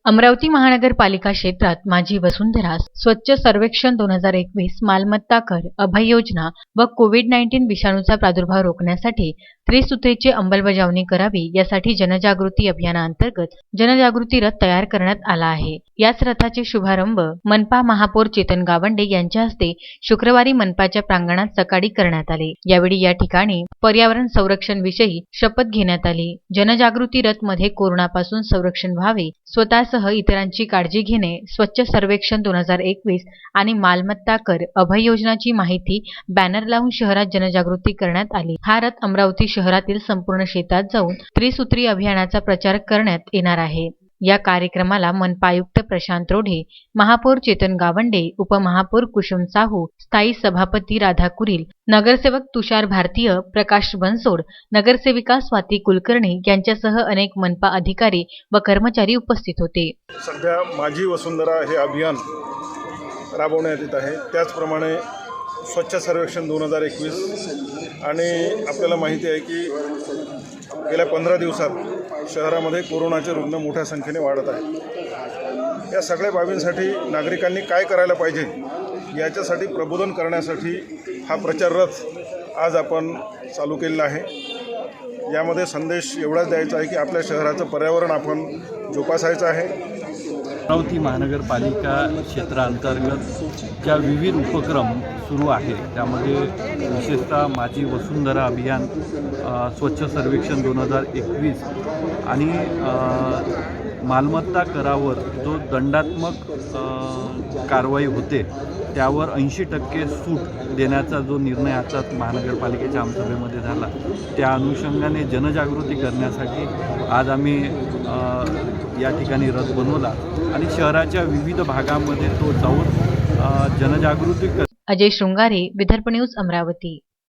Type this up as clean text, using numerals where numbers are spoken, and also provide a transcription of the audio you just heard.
अमरावती महानगरपालिका क्षेत्रात माझी वसुंधरा स्वच्छ सर्वेक्षण 2021 मालमत्ता कर अभय योजना व कोविड-19 विषाणूचा प्रादुर्भाव रोखण्यासाठी त्रिसूत्रीची अंमलबजावणी करावी यासाठी जनजागृती अभियानांतर्गत जनजागृती रथ तयार करण्यात आला आहे। याच रथाचे शुभारंभ मनपा महापौर चेतन गावंडे यांच्या हस्ते शुक्रवारी मनपाच्या प्रांगणात सकाळी करण्यात आले। यावेळी या ठिकाणी पर्यावरण संरक्षण विषयी शपथ घेण्यात आली। जनजागृती रथ मध्ये कोरोनापासून संरक्षण व्हावे, स्वतःसह इतरांची काळजी घेणे, स्वच्छ सर्वेक्षण 2021 आणि मालमत्ता कर अभय योजनाची माहिती बॅनर लावून शहरात जनजागृती करण्यात आली। हा रथ अमरावती शहरातील संपूर्ण शेतात जाऊन त्रिसूत्री अभियानाचा प्रचार करण्यात येणार आहे। या कार्यक्रमाला मनपा आयुक्त प्रशांत रोढे, महापौर चेतन गावंडे, उपमहापौर कुसुम साहू, स्थायी सभापती राधा कुरील, नगरसेवक तुषार भारतीय, प्रकाश बनसोड, नगरसेविका स्वाती कुलकर्णी यांच्यासह अनेक मनपा अधिकारी व कर्मचारी उपस्थित होते। सध्या माझी वसुंधरा हे अभियान राबवण्यात येत आहे। त्याचप्रमाणे स्वच्छ सर्वेक्षण 2021 आणि आपल्याला माहिती आहे की गेल्या 15 दिवसात शहरामध्ये कोरोनाचे रुग्ण मोठ्या संख्येने वाढत आहेत। या सगळ्या बाबींसाठी नागरिकांनी काय करायला पाहिजे याच्यासाठी प्रबोधन करण्यासाठी हा प्रचार रथ आज आपण चालू केलेला आहे। यामध्ये संदेश एवढाच द्यायचा आहे की आपल्या शहराचं पर्यावरण आपण जोपासायचं आहे। अमरावती महानगरपालिका क्षेत्रांतर्गत ज्या विविध उपक्रम सुरू आहे त्यामध्ये विशेषतः माझी वसुंधरा अभियान, स्वच्छ सर्वेक्षण 2021 आणि मालमत्ता करावर जो दंडात्मक कारवाई होते त्यावर 80% सूट देण्याचा जो निर्णय आता महानगरपालिकेच्या आमसभेमध्ये झाला, त्या अनुषंगाने जनजागृती करण्यासाठी आज आम्ही या ठिकाणी रथ बनवला आणि शहराच्या विविध भागामध्ये तो जाऊन जनजागृती अजय शृंगारे, विदर्भ न्यूज, अमरावती।